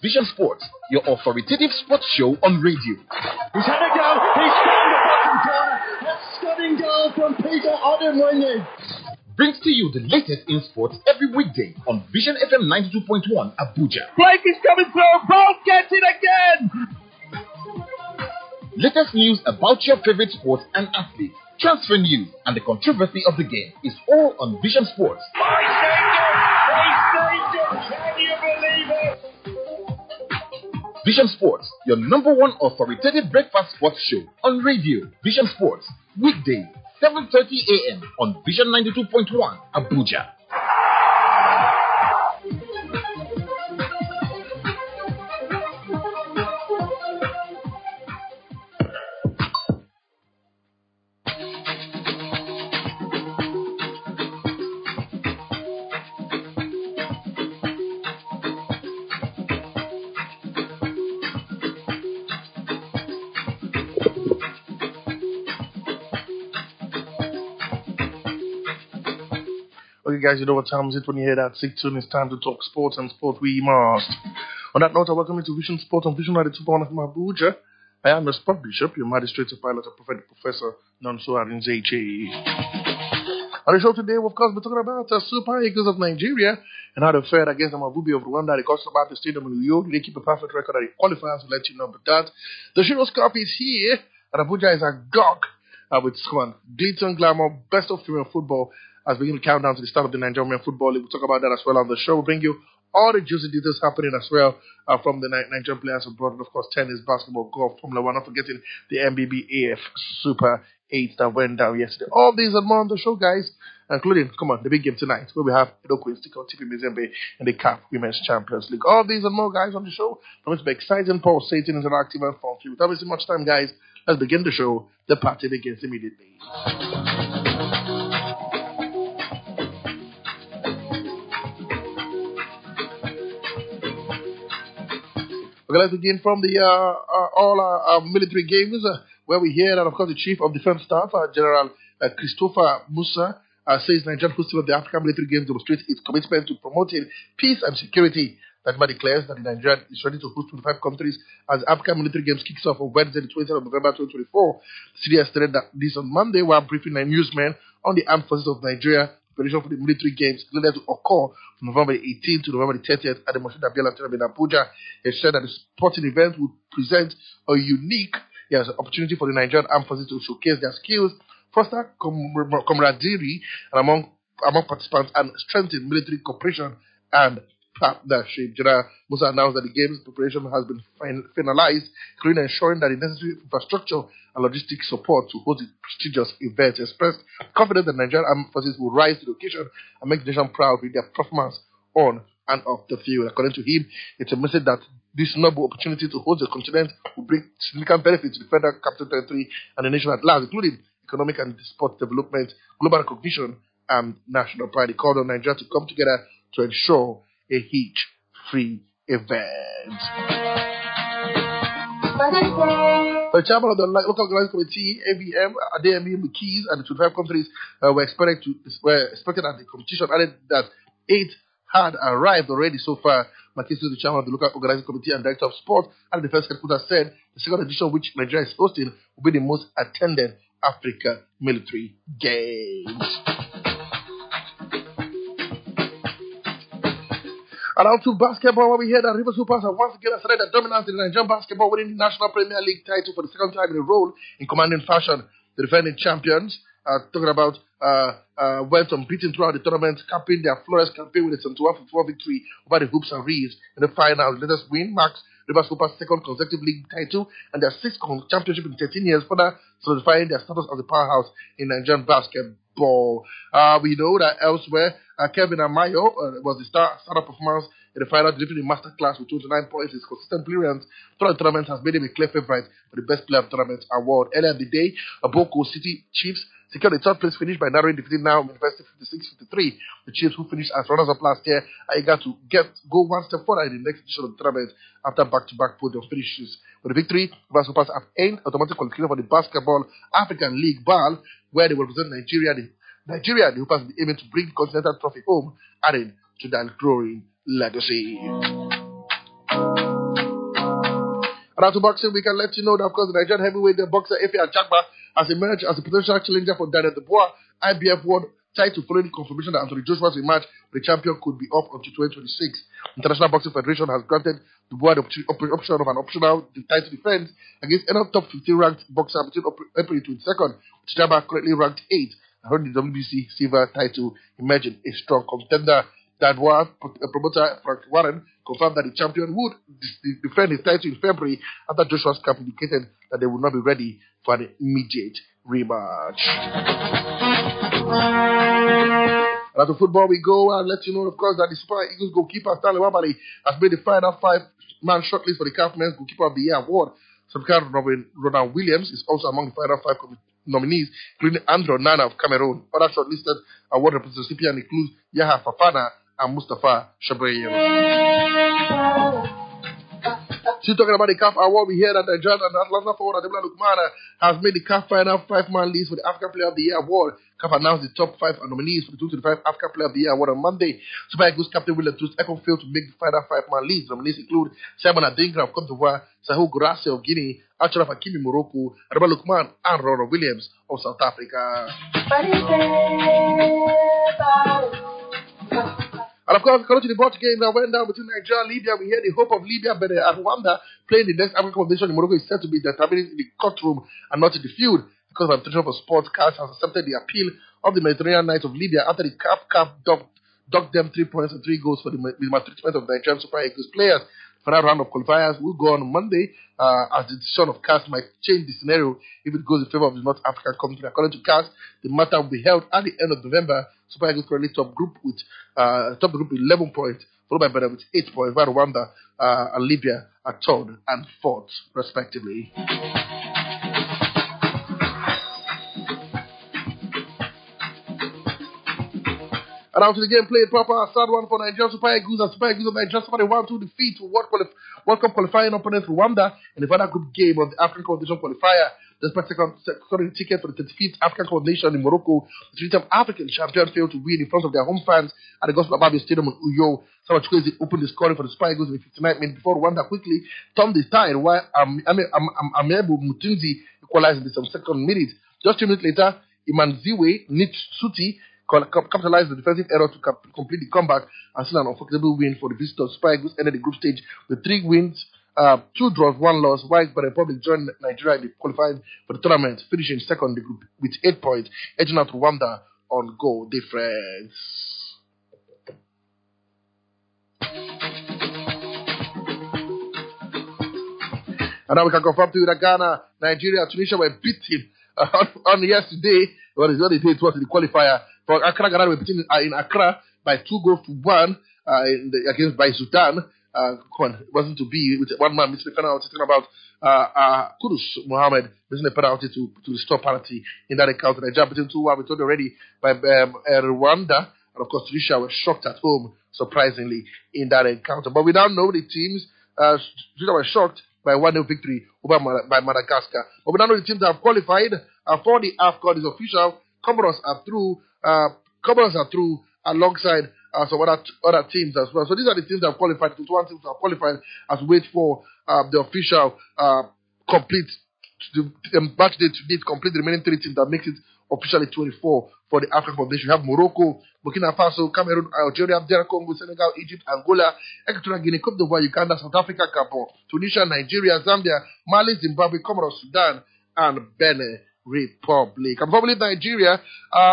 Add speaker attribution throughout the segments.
Speaker 1: Vision Sports, your authoritative sports show on radio.
Speaker 2: He's had a go. He's found the bottom corner. A stunning goal from Peter N0VEMBER.
Speaker 1: Brings to you the latest in sports every weekday on Vision FM 92.1 Abuja.
Speaker 2: Blake is coming through. Bolt gets it again.
Speaker 1: Latest news about your favorite sports and athletes, transfer news, and the controversy of the game is all on Vision Sports.
Speaker 2: Can you believe it?
Speaker 1: Vision Sports, your number one authoritative breakfast sports show on radio. Vision Sports, weekday, 7:30 a.m. on Vision 92.1 Abuja.
Speaker 3: Okay, guys, you know what time is it when you hear that sick tune? It's time to talk sports, and sport we must. On that note, I welcome you to Vision Sport on Vision 92.1 from Abuja. I am your sport bishop, your magistrate pilot, prophetic professor, Nonso Arinzeche. On the show today, of course, we're talking about the Super Eagles of Nigeria and how they fared against the Mavubi of Rwanda. They cost about the stadium in New York. They keep a perfect record at the qualifiers. We'll let you know about that. The Shiros Cup is here, and Abuja is agog with squad. Glitz and glamour, best of female football. As we begin to count down to the start of the Nigerian Women Football League, we'll talk about that as well on the show. We'll bring you all the juicy details happening as well from the Nigerian players abroad. And of course, tennis, basketball, golf, Formula 1, not forgetting the MBBAF Super 8 that went down yesterday. All these and more on the show, guys, including, come on, the big game tonight, where we have Edo Stickle, TP Mizembe, and the CAF Women's Champions League. All these and more, guys, on the show. It's to be exciting, pulsating, interactive, and fun. Without wasting much time, guys, let's begin the show. The party begins immediately. Okay, let's begin from the all our military games, where we hear that, of course, the Chief of Defense Staff, General Christopher Musa, says Nigerian hosting of the African Military Games demonstrates its commitment to promoting peace and security. Najma declares that Nigeria is ready to host 25 countries as the African Military Games kicks off on Wednesday, the 20th of November 2024. The CDS stated that this on Monday while briefing newsmen on the Armed Forces of Nigeria. Preparation for the military games slated to occur from November 18th to November 30th at the Moshood Abiola Stadium in Abuja. He said that the sporting event would present a unique opportunity for the Nigerian Armed Forces to showcase their skills, foster camaraderie among participants, and strengthen military cooperation and partnership. General Musa announced that the games preparation has been finalized, including ensuring that the necessary infrastructure and logistics support to host the prestigious event. Expressed confidence that Nigerian Armed Forces will rise to the occasion and make the nation proud with their performance on and off the field. According to him, it's a message that this noble opportunity to host the continent will bring significant benefits to the federal capital territory and the nation at large, including economic and sport development, global recognition, and national pride. He called on Nigeria to come together to ensure a hitch-free event. The chairman of the local organizing committee, AVM, ADME, Keys, and the 25 countries were expected at the competition, added that 8 had arrived already so far. Makisi, the chairman of the local organizing committee and director of sport at the defense headquarters, said the second edition, which Nigeria is hosting, will be the most attended Africa military games. And on to basketball, where we hear that Rivers Hoopers have once again asserted their dominance in the Nigerian basketball, winning the National Premier League title for the second time in a row in commanding fashion. The defending champions, talking about, went unbeaten throughout the tournament, capping their flawless campaign with a 71-54 victory over the Hoops and Reeds in the final. The latest win marks Rivers Hoopers' second consecutive league title and their sixth championship in 13 years, further solidifying their status as a powerhouse in Nigerian basketball. We know that elsewhere, Kevin Amayo was the startup performance in the final, delivering a masterclass with 29 points. His consistent brilliance throughout the tournament has made him a clear favorite for the Best Player of the Tournament award. Earlier in the day, Boko City Chiefs secured the third place finish by narrowing defeating now University 56-53. The Chiefs, who finished as runners-up last year, are eager to go one step further in the next edition of the tournament after back-to-back podium finishes. With the victory, Rivers Hoopers have earned automatic qualification for the Basketball African League BAL, where they will represent Nigeria. The Hoopers will be aiming to bring the Continental Trophy home, adding to that growing legacy. But after boxing, we can let you know that, of course, the Nigerian heavyweight boxer Efe Ajagba has emerged as a potential challenger for Daniel Dubois IBF World title following confirmation that Anthony Joshua's rematch with the champion could be off until 2026. International Boxing Federation has granted Dubois the option of an optional title defense against another top 15 ranked boxer between April 22nd, with Ajagba currently ranked 8th, and holding the WBC silver title, emerging a strong contender. Dubois promoter Frank Warren confirmed that the champion would defend his title in February after Joshua's camp indicated that they would not be ready for an immediate rematch. And after football, we go and let you know, of course, that the Super Eagles goalkeeper Stanley Wabali has made the final 5-man shortlist for the CAF Men's Goalkeeper of the Year award. Subsequent Ronald Williams is also among the final 5 nominees, including Andrew Nana of Cameroon. Other shortlisted award recipients include Yahya Fafana and Mustafa Shabrayan. Still talking about the CAF award, we hear that Nigerian and Atlanta forward Ademola Lookman has made the CAF final 5-man list for the African Player of the Year award. CAF announced the top 5 nominees for the 2025 African Player of the Year award on Monday. Super Eagles captain William Troost Ekong failed to make the final 5-man list. Nominees include Simon Adingra of Cote d'Ivoire, Sahou Gourase of Guinea, Achraf Hakimi Morocco, Ademola Lookman, and Ronald Williams of South Africa. And of course, according to the board game that went down between Nigeria and Libya, we hear the hope of Libya, Benin, and Rwanda playing the next African competition in Morocco is said to be determined in the courtroom and not in the field, because the Arbitration for Sports CAS has accepted the appeal of the Mediterranean Knights of Libya after the CAF docked them 3 points and 3 goals for the maltreatment of Nigerian Super Eagles players. The final round of qualifiers will go on Monday, as the decision of CAS might change the scenario if it goes in favor of the North African country. According to CAS, the matter will be held at the end of November. Super Eagles currently top group with 11 points, followed by Benin with 8 points, while Rwanda and Libya are 3rd and 4th, respectively. And after the game played proper, a sad one for Nigerian Super Eagles, and Super Eagles of Nigeria suffered a 1-2 defeat to World Cup qualifying opponent Rwanda in the final group game of the African Competition qualifier. Despite securing ticket for the 35th African Competition in Morocco, the three-time African champion failed to win in front of their home fans at the Gospel Ababi Stadium in Uyo. Samuel Chukwueze opened the scoring for the Super Eagles in the 59th minute before Rwanda quickly turned the tide, while Amebu Mutunzi equalized in the 72nd minute. Just 2 minutes later, Imanziwe Nitsuti capitalized the defensive error to complete the comeback and still an unforgettable win for the visitors. Super Eagles ended the group stage with 3 wins, 2 draws, 1 loss, while the Republic joined Nigeria in the qualifying for the tournament, finishing second in the group with 8 points, edging out Rwanda on goal difference. And now we can confirm to you that Ghana, Nigeria, Tunisia were beaten on yesterday. What they did was the qualifier. For Accra, Ghana were beaten in Accra by 2-1 against by Sudan. It wasn't to be with one man missing the penalty. Talking about Kudus Mohammed missing the penalty to restore parity in that encounter. Nigeria beaten 2-1. We told you already by Rwanda, and of course Tunisia were shocked at home, surprisingly, in that encounter. But we now know the teams. Tunisia were shocked by 1-0 victory over by Madagascar. But we now know the teams that have qualified for the AFCON is official. Comoros are through alongside some other teams as well. So these are the teams that have qualified. The 21 teams that have qualified as we wait for the official complete the match day to date, complete the remaining 3 teams that makes it officially 24 for the African Foundation. We have Morocco, Burkina Faso, Cameroon, Algeria, DR Congo, Senegal, Egypt, Angola, Equatorial Guinea, Cote d'Ivoire, Uganda, South Africa, Gabon, Tunisia, Nigeria, Zambia, Mali, Zimbabwe, Comoros, Sudan, and Benin Republic. And probably Nigeria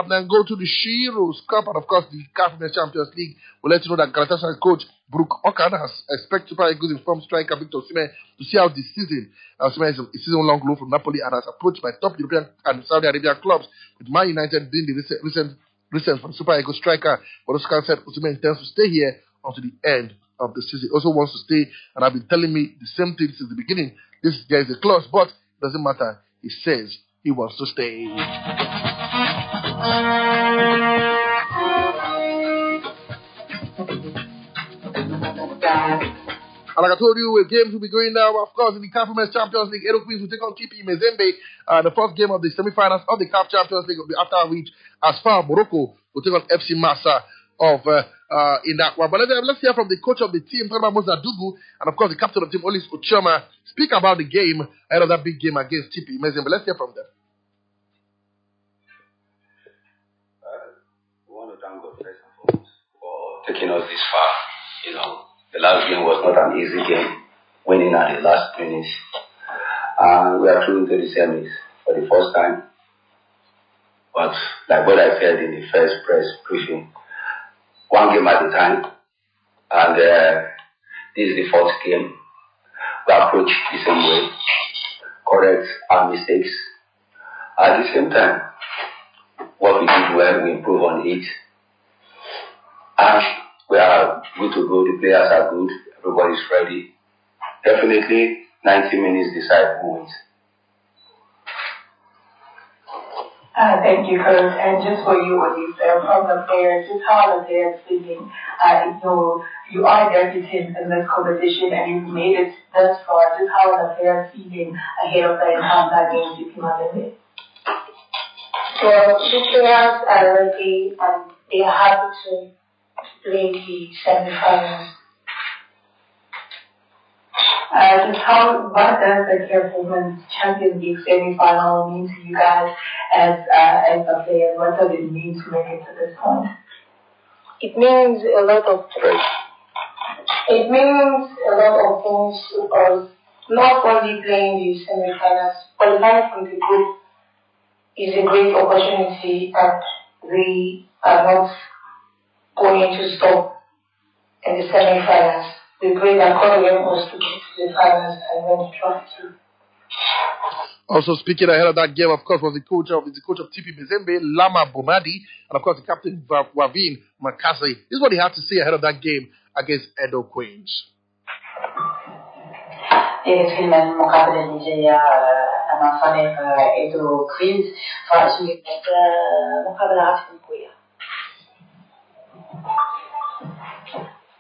Speaker 3: then go to the Shiros Cup and of course the CAF Champions League. We'll let you know that Galatasaray coach Brooke Okan has expected Super Eagles informed striker Victor Osimhen to see out this season. Osimhen is a season-long loan from Napoli and has approached by top European and Saudi Arabian clubs, with Man United being the recent for the Super Eagles striker. But Okan said Osimhen intends to stay here until the end of the season. He also wants to stay, and I've been telling me the same thing since the beginning. There is a clause, but it doesn't matter. He says he wants to stay. And like I told you, games will be going now, of course, in the CAF Women's Champions League. Edo Queens will take on TP Mazembe. The first game of the semi-finals of the CAF Champions League will be after which, as far as Morocco will take on FC Massa of in that one. But let's hear from the coach of the team, Musa Dugu, and of course the captain of the team, Olis Ochoma, speak about the game ahead of that big game against TP Mazembe. Let's hear from them.
Speaker 4: We want to thank God first and foremost for taking us this far. You know, the last game was not an easy game, winning at the last minute. And we are through into the semis for the first time. But like what I said in the first press briefing, one game at a time. And this is the fourth game. We approach the same way, correct our mistakes. At the same time, what we did well, we improve on it. And we are good to go. The players are good. Everybody's ready. Definitely, 90 minutes decide who wins.
Speaker 5: Thank you, Coach. And just for you, what you said from the players, just how are the players feeling? You are debutant in this competition and you've made it thus far. Just how are the players feeling ahead of the encounter against TP Mazembe?
Speaker 6: Well, the players are ready and they are happy to play the semi-finals.
Speaker 5: What does the Care Women's Champions League semi-final mean to you guys as the players? What does it mean to make it to this point?
Speaker 6: It means a lot of things. It means a lot of things because not only playing the semi-finals, qualifying from the group is a great opportunity and we are not going to stop in the semi-finals. We pray that God will help us to get to the finals and win the trophy.
Speaker 3: Also speaking ahead of that game, of course, was the coach of TP Mazembe, Lama Bomadi, and of course the captain Wavin Makasi. This is what he had to say ahead of that game against Edo Queens.
Speaker 7: من مقابلة الجاية أمام فريق إيدو كوينز فأجمل مقابلة عاصفة قوية.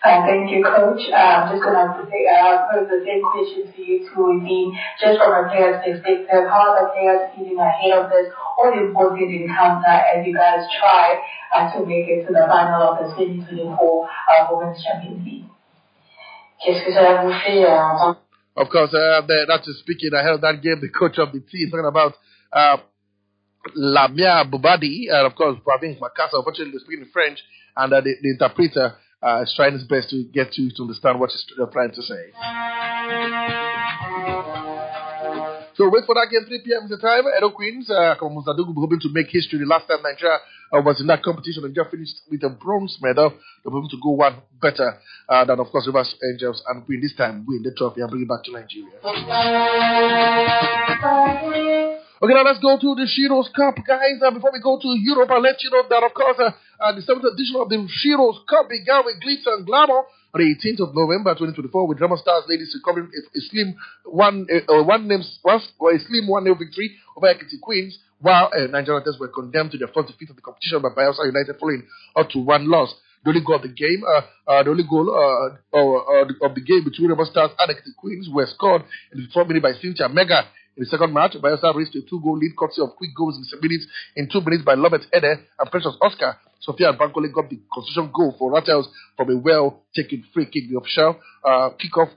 Speaker 5: Thank you, Coach. I'm just going to pose the same question to you too, Dean. Just from a player's perspective, how are the players feeling ahead of this all-important encounter as you guys try to make it to the final of the 2024 Women's Champions League?
Speaker 7: Qu'est-ce que cela vous fait en tant que...
Speaker 3: Of course, that's speaking ahead of that game, the coach of the team, talking about Lamia Bubadi, and of course, Pravin Makasa, unfortunately speaking in French, and the interpreter is trying his best to get you to understand what he's trying to say. So wait for that game, 3 p.m. is the time. Edo Queens, Musadugu hoping to make history. The last time Nigeria was in that competition and just finished with a bronze medal. They're hoping to go one better than, of course, Rivers Angels and win this time, win the trophy and bring it back to Nigeria. Okay, now let's go to the Shiro's Cup, guys. Before we go to Europe, I'll let you know that, of course, the 7th edition of the Shiro's Cup began with glitz and glamour on the 18th of November 2024 with Drama Stars ladies recovering a slim 1-0 victory over Ekiti Queens, while Nigerian Tigers were condemned to their first defeat of the competition by Bayelsa United following up to 1 loss. The only goal of the game, of the game between Drama Stars and Ekiti Queens were scored in the 4th minute by Cynthia Mega. In the second match, Bayelsa raised a 2-goal lead courtesy of quick goals in 7 minutes in 2 minutes by Lobet Ede and Precious Oscar. Sophia Bankole got the constitution goal for Rattles from a well-taken free kick. The official kickoff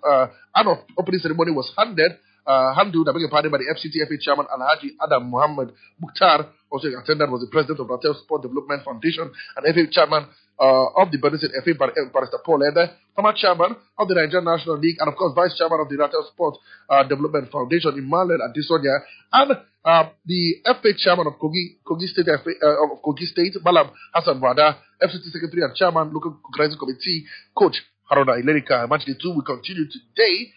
Speaker 3: and opening ceremony was handled by the FCTFA chairman Alhaji Adam Muhammad Mukhtar. Also in attendance was the president of Rattles Sport Development Foundation and FA chairman of the Benin State FA, Barrister Paul Ede, former chairman of the Nigerian National League, and of course vice chairman of the Rattles Sport Development Foundation, Emmanuel Adesonia, and the FA chairman of Kogi State, Malam Hassan Wada, FCT secretary and chairman, local organizing committee, coach Haruna Ilerika. Match day 2 will continue today.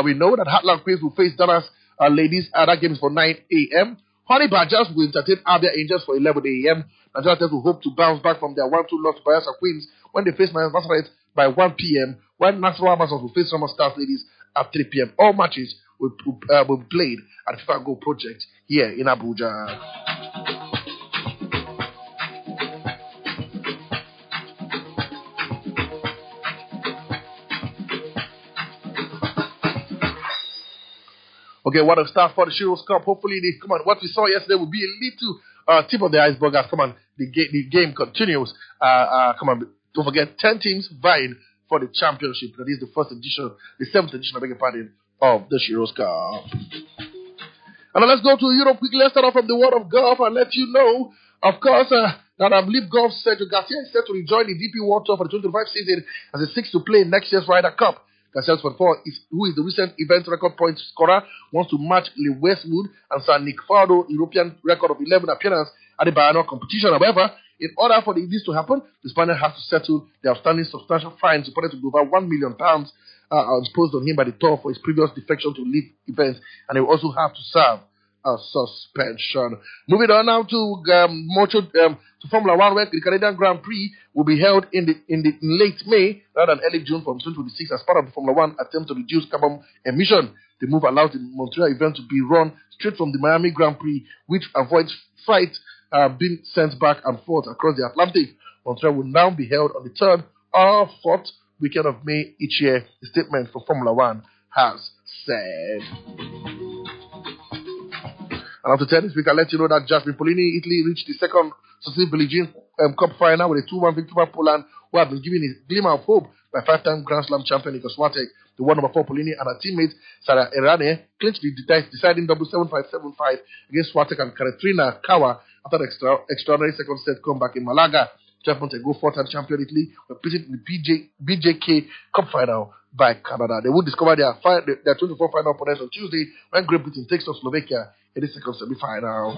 Speaker 3: We know that Heartland Queens will face Dallas ladies, and that game is for 9 a.m. Honey Badgers will entertain Abia Angels for 11 a.m. Nigerian Tigers will hope to bounce back from their 1-2 loss to Bayelsa Queens when they face Nazareth by 1 p.m. When Nasarawa Amazons will face Rama Stars ladies at 3 p.m. All matches will be played at FIFA Go Project here in Abuja. Okay, what a start for the Shiro's Cup. Hopefully, what we saw yesterday will be a little tip of the iceberg. Come on, the game continues. Don't forget, 10 teams vying for the championship. That is the first edition, the 7th edition, I beg your pardon, of the Shiro's Cup. And now let's go to Europe quickly. Let's start off from the world of golf and let you know, of course, that Leap Golf Sergio Garcia is set to rejoin the DP World Tour for the 2025 season as he seeks to play next year's Ryder Cup. Garcia, who is the recent event record point scorer, wants to match Lee Westwood and Sir Nick Faldo European record of 11 appearances at the biennial competition. However, in order for this to happen, the Spaniard has to settle the outstanding substantial fines reported to be over £1 million imposed on him by the tour for his previous defection to league events, and he will also have to serve a suspension. Moving on now to Formula One, where the Canadian Grand Prix will be held in late May rather than early June from 2026 as part of the Formula One attempt to reduce carbon emission. The move allows the Montreal event to be run straight from the Miami Grand Prix, which avoids flights being sent back and forth across the Atlantic. Montreal will now be held on the 3rd or 4th weekend of May each year, the statement from Formula One has said. And after tennis, we can let you know that Jasmine Polini, Italy, reached the second successive Billie Jean Cup final with a 2-1 victory over Poland, who have been given a glimmer of hope by 5-time Grand Slam champion Igor Swiatek. The world number 4 Polini and her teammate Sarah Errani clinched the deciding double 7-5-7-5 against Swiatek and Katerina Kawa after the extraordinary second set comeback in Malaga. 12 months ago, 4-time champion Italy were beaten in the BJK Cup final by Canada. They will discover their 24 final opponents on Tuesday when Great Britain takes on Slovakia in the second semi-final.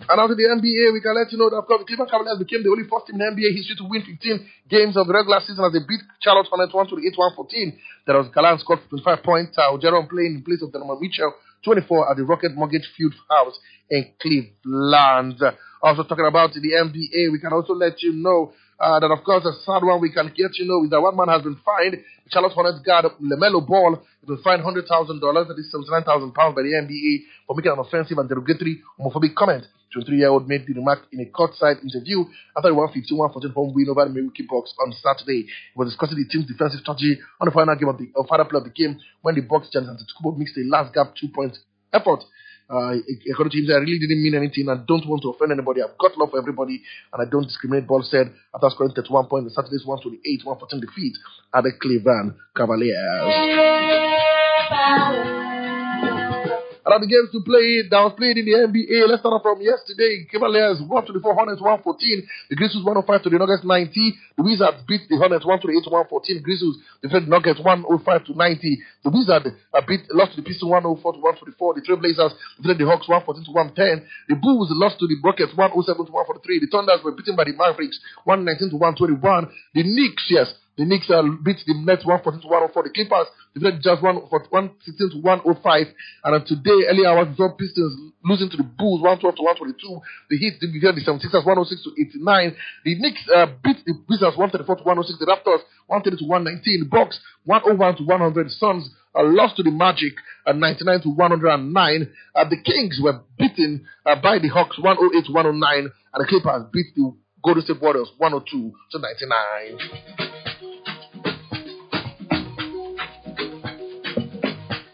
Speaker 3: And after the NBA, we can let you know that, of course, the Cleveland Cavaliers became the only first team in NBA history to win 15 games of the regular season as they beat Charlotte Hornets 128-114. There was Gallant scored 25 points. Jerome playing in place of Donovan Mitchell, 24 at the Rocket Mortgage Field House in Cleveland. Also talking about the NBA, we can also let you know that, of course, a sad one we can get you know is that one man has been fined. The Charlotte Hornets guard LaMelo Ball has been fined $100,000, that is £79,000 by the NBA, for making an offensive and derogatory homophobic comment. 23-year-old made the remark in a courtside interview after the 115-114 home win over the Milwaukee Bucks on Saturday. He was discussing the team's defensive strategy on the final game of the final play of the game when the Bucks Giannis Antetokounmpo mixed a last gap 2-point effort. According to him, I really didn't mean anything. I don't want to offend anybody. I've got love for everybody, and I don't discriminate. Ball said after scoring 31 points in Saturday's 128-114 defeat at the Cleveland Cavaliers. And the games that was played in the NBA. Let's start off from yesterday. Cavaliers 124, Hornets 114. The Grizzlies 105 to the Nuggets 90. The Wizards beat the Hornets 128-114. Grizzlies defeated the Nuggets 105-90. The Wizards lost to the Pistons 104-144. The Trailblazers defeated the Hawks 114-110. The Bulls lost to the Rockets 107-143. The Thunders were beaten by the Mavericks 119-121. The Knicks beat the Nets 114-104. The Clippers defeated just 116-105. And today, early hours before Pistons losing to the Bulls 112-122. The Heat defeated the 76ers 106-89. The Knicks beat the Wizards 134-106. The Raptors 130-119. The Bucks 101-100. The Suns lost to the Magic 99-109. The Kings were beaten by the Hawks 108-109. And the Clippers beat the Golden State Warriors 102-99.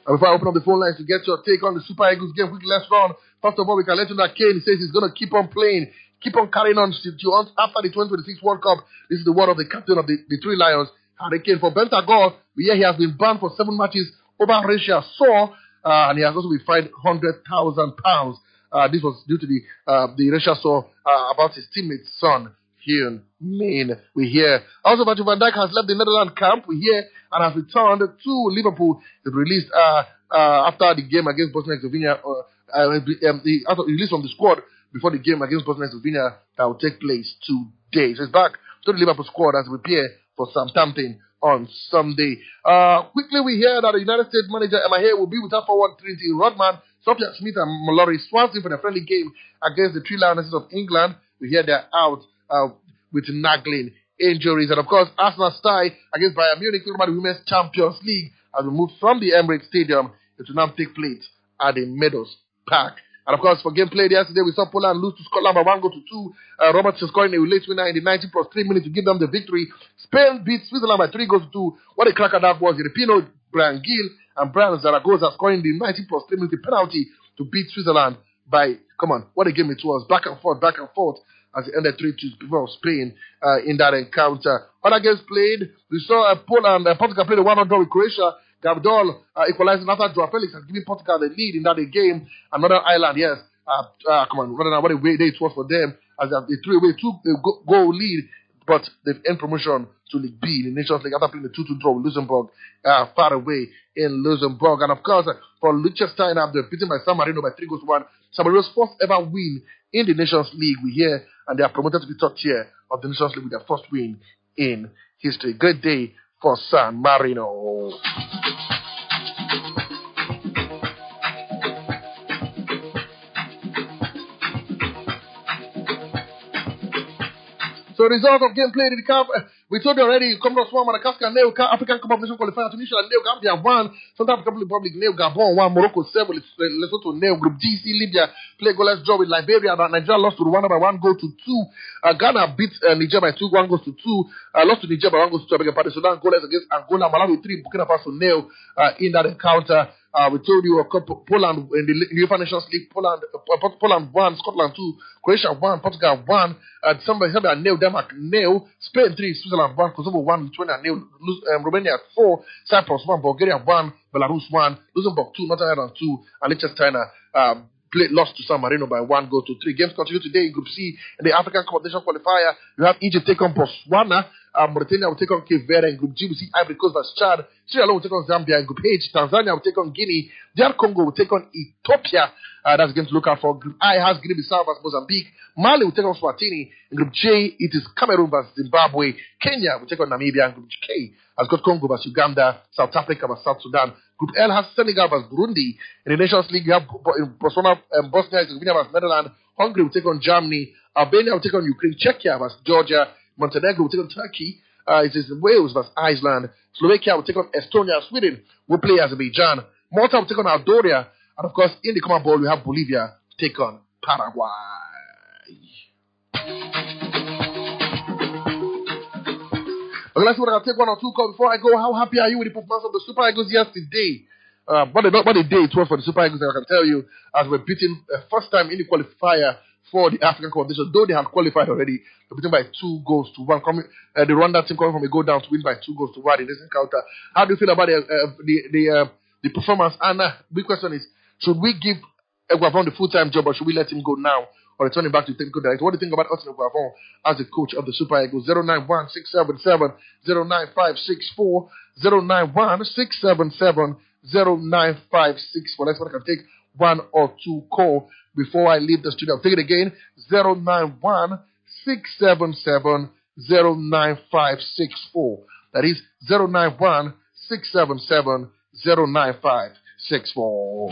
Speaker 3: And before I open up the phone lines to get your take on the Super Eagles game, quickly let's run. First of all, we can let you know that Kane says he's going to keep on playing, keep on carrying on after the 2026 World Cup. This is the word of the captain of the Three Lions, Harry Kane. For Bentancur, we hear he has been banned for 7 matches over racial assault, and he has also been fined £100,000. This was due to the racial assault about his teammate's son. We hear also Virgil van Dijk has left the Netherlands camp. We hear and has returned to Liverpool. He released after the game against Bosnia-Herzegovina. He released from the squad before the game against Bosnia-Herzegovina that will take place today. So he's back to the Liverpool squad as we prepare for Southampton on Sunday. Quickly, we hear that the United States manager Emma Hay will be without forward Trinity Rodman, Sophia Smith, and Mallory Swansea for the friendly game against the Three Lionesses of England. We hear they're out with nagging injuries. And of course, Arsenal tie against Bayern Munich for the Women's Champions League as we move from the Emirates Stadium. It will now take place at the Meadows Park And of course, for game played yesterday, we saw Poland lose to Scotland by 1-2. Robertson scoring a late winner in the 90 plus 3 minutes to give them the victory. Spain beat Switzerland by 3-2. What a cracker that was. Filipino Brian Gill and Brian Zaragoza scoring the 90 plus 3 minutes penalty to beat Switzerland by, come on, what a game it was. Back and forth, as it ended 3-2 before Spain in that encounter. Other games played, we saw Poland, Portugal played a 1-1 draw with Croatia. Gabdol equalizing after Joao Felix and giving Portugal the lead in that game. And Northern Ireland, yes, come on, what a way it was for them as they threw away goal lead, but they've earned promotion to League B in the Nations League after playing the 2-2 draw with Luxembourg, far away in Luxembourg. And of course, for Liechtenstein, they're beaten by San Marino by 3-1. San Marino's first ever win in the Nations League, we hear, and they are promoted to the third tier of the Nations League with their first win in history. Great day for San Marino. So result of game played in the cup, we told you already, Comoros won, Madagascar nil, African Cup of Nations qualifier, Tunisia nil, Gambia 1, South African Republic nil, Gabon 1, Morocco 7, Lesotho nil, Group G, Libya play goalless draw with Liberia, Nigeria lost to Rwanda by 1-2. Ghana beat Niger by 1-2, lost to Niger by 1-2, Sudan goalless against Angola, Malawi 3, Burkina Faso nil in that encounter. We told you Poland in the UEFA Nations League, Poland 1, Scotland 2, Croatia 1, Portugal 1, Serbia nil, Denmark nil, Spain 3, Switzerland 1, Kosovo 1, Lithuania nil, Romania 4, Cyprus 1, Bulgaria 1, Belarus 1, Luxembourg 2, Northern Ireland 2, and Liechtenstein lost to San Marino by 1-3. Games continue today in Group C in the African Cup of Nations qualifier. You have Egypt take on Botswana. Mauritania will take on Cape Verde. In Group G, we see Ivory Coast vs Chad. Sierra Leone will take on Zambia. In Group H, Tanzania will take on Guinea. DR Congo will take on Ethiopia. That's going to look out for. Group I has Guinea-Bissau vs Mozambique. Mali will take on Swatini. In Group J, it is Cameroon vs Zimbabwe. Kenya will take on Namibia. In Group K has got Congo vs Uganda. South Africa vs South Sudan. Group L has Senegal vs Burundi. In the Nations League, you have Botswana, Bosnia and Herzegovina vs Netherlands. Hungary will take on Germany. Albania will take on Ukraine. Czechia vs Georgia. Montenegro will take on Turkey. It is Wales vs Iceland. Slovakia will take on Estonia. Sweden will play Azerbaijan. Malta will take on Algeria. And of course, in the common ball, we have Bolivia take on Paraguay. Okay, let's see what I'll take 1 or 2 calls before I go. How happy are you with the performance of the Super Eagles yesterday? What a day it was for the Super Eagles, I can tell you, as we're beaten first time in the qualifier for the African competition, though they had qualified already, they're beaten by 2-1. The Rwanda team coming from a goal down to win by 2-1 in this encounter. How do you feel about the performance? And big question is, should we give Eguavon the full-time job or should we let him go now or return him back to technical director? What do you think about Austin Eguavon as the coach of the Super Eagles? 091-677-09564, 091-677-09564. Let's see if I can take 1 or 2 calls before I leave the studio. I'll take it again. 091-677-09564. That is 091-677-09564.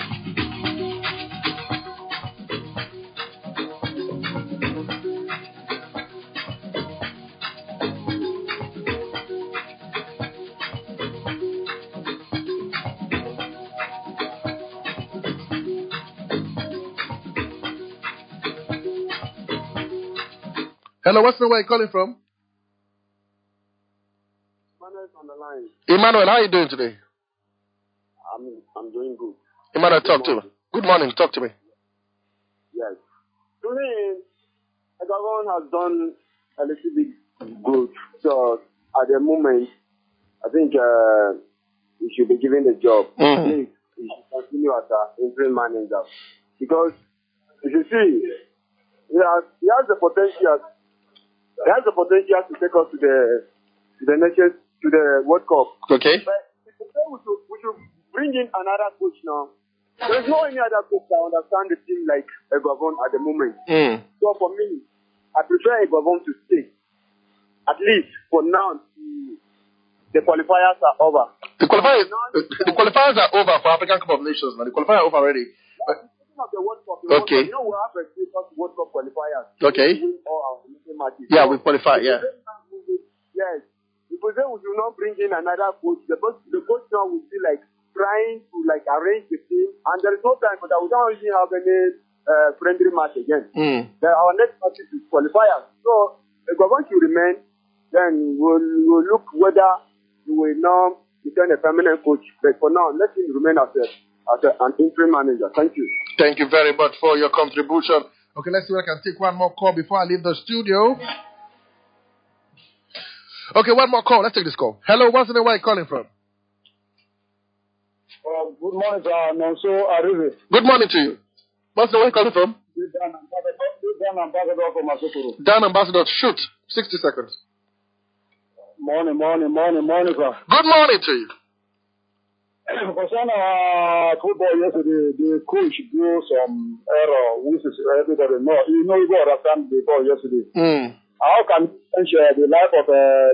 Speaker 3: Hello, what's the way you're calling from?
Speaker 8: Emmanuel's on the line.
Speaker 3: Emmanuel, how are you doing today?
Speaker 8: I'm doing good.
Speaker 3: Emmanuel, talk to me. Good morning, talk to me.
Speaker 8: Yes. To me, Eguavon has done a little bit good. So at the moment, I think he should be given the job. He should continue as an interim manager. Because if you see, he has the potential. He has the potential to take us to the nations, to the World Cup.
Speaker 3: Okay.
Speaker 8: But we should bring in another coach now. There is no any other coach that understands the team like Eguavon at the moment. So for me, I prefer Eguavon to stay. At least for now, the qualifiers are over.
Speaker 3: The qualifiers are over for African Cup of Nations now. The qualifiers are over already.
Speaker 8: Of the World Cup,
Speaker 3: okay.
Speaker 8: You know we have a World Cup qualifiers.
Speaker 3: Okay.
Speaker 8: We win all our matches.
Speaker 3: Yeah, we qualify. Yeah.
Speaker 8: Yes. If we say we do not bring in another coach, the coach now will be like trying to like arrange the team, and there is no time for that. We don't even have any friendly match again. Then our next match is qualifiers. So if we're going to remain, then we'll look whether we will now become a permanent coach. But for now, let him remain as an interim manager. Thank you.
Speaker 3: Thank you very much for your contribution. Okay, let's see if I can take one more call before I leave the studio. Okay, one more call. Let's take this call. Hello, what's the name? Where are you calling from?
Speaker 8: Good morning, sir.
Speaker 3: Good morning to you. What's the name? Where are you calling from?
Speaker 8: Dan Ambassador from Asokoro.
Speaker 3: Dan Ambassador, shoot. 60 seconds.
Speaker 8: Morning, sir.
Speaker 3: Good morning to you.
Speaker 8: Concerning football yesterday, the coach drew some error, which is everybody know. You understand the ball yesterday. How can you share the life of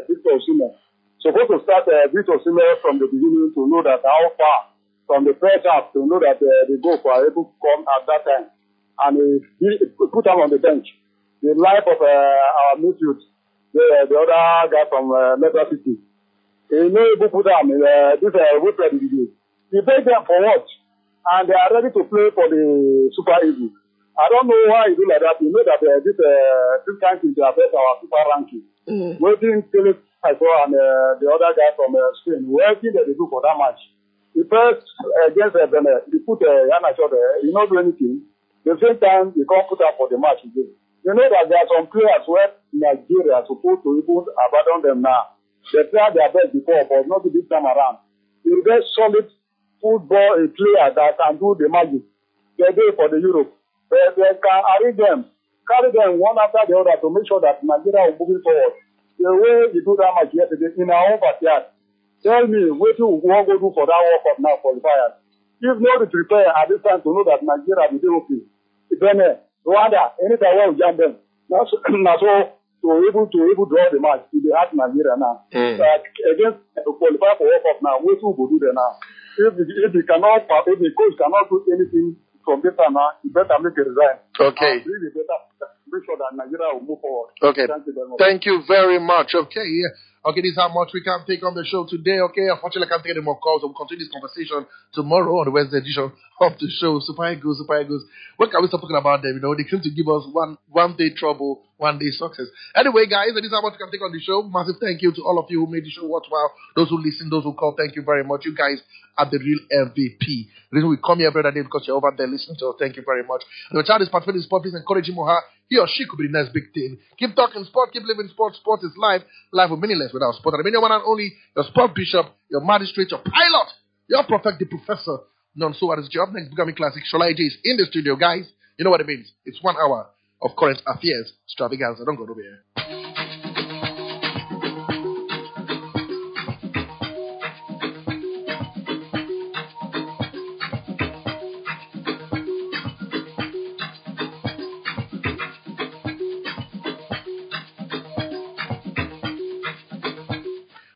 Speaker 8: Victor Osimhen? Supposed to start Victor Osimhen from the beginning to know that how far from the first half to know that the goal are able to come at that time, and he put him on the bench. The life of our midfield, the other guy from Leicester City. He put them this Wilfred Didi. He paid them for what? And they are ready to play for the Super Eagles. I don't know why he do like that. You know that this kind of thing affect our super ranking. Waiting till I saw and the other guy from Spain, working that they do for that match. The first against Benin, he put Yana Shaw there. He not do anything. The same time, he can't put up for the match again. You know that there are some players where Nigeria are supposed to even abandon them now. They tried their best before, but not this time around. You get solid football player that can do the magic. They do it for the Europe. They can carry them one after the other to make sure that Nigeria is moving forward. The way you do that match yesterday in our own backyard. Tell me, what you want to do for that World Cup now, qualifiers? If not to prepare at this time to know that Nigeria will be okay. Then Rwanda, anytime we jump them. Now so to able draw the match, it has Nigeria now. Against to qualify for World Cup now, what will do there now? If the coach cannot do anything from this time now, you better make a resign.
Speaker 3: Okay.
Speaker 8: Really better make sure that Nigeria will move forward.
Speaker 3: Okay. Thank you very much. Okay. Okay, this is how much we can take on the show today. Okay, unfortunately, I can't take any more calls. So we'll continue this conversation tomorrow on the Wednesday edition of the show. Super Eagles. What can we stop talking about them? You know, they came to give us one day trouble, one day success. Anyway, guys, this is how much we can take on the show. Massive thank you to all of you who made the show worthwhile. Those who listen, those who call, thank you very much. You guys are the real MVP. The reason we come here every other day because you're over there listening to us. Thank you very much. And the child is participating in sport. Please encourage him or her. He or she could be the next big thing. Keep talking sport, keep living sport. Sport is life. Life will be meaningless without sport. And I mean, your one and only, your sport bishop, your magistrate, your pilot, your prophet, the professor. None so what is job next becoming classic. Shola AJ is in the studio, guys. You know what it means. It's 1 hour of current affairs extravaganza. Don't go over here.